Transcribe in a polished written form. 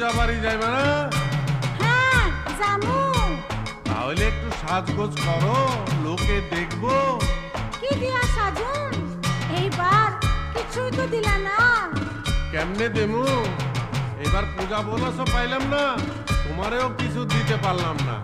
পূজা বাড়ি যাইবে না? হ্যাঁ জামু। তাহলে একটু সাজগোজ করো, লোকে দেখবো। কি দিয়া সাজুন? এইবার কিছুই তো দিলা না। কেমনে দেমু? এবার পূজা বোনাসও পাইলাম না, তোমারেও কিছু দিতে পারলাম না।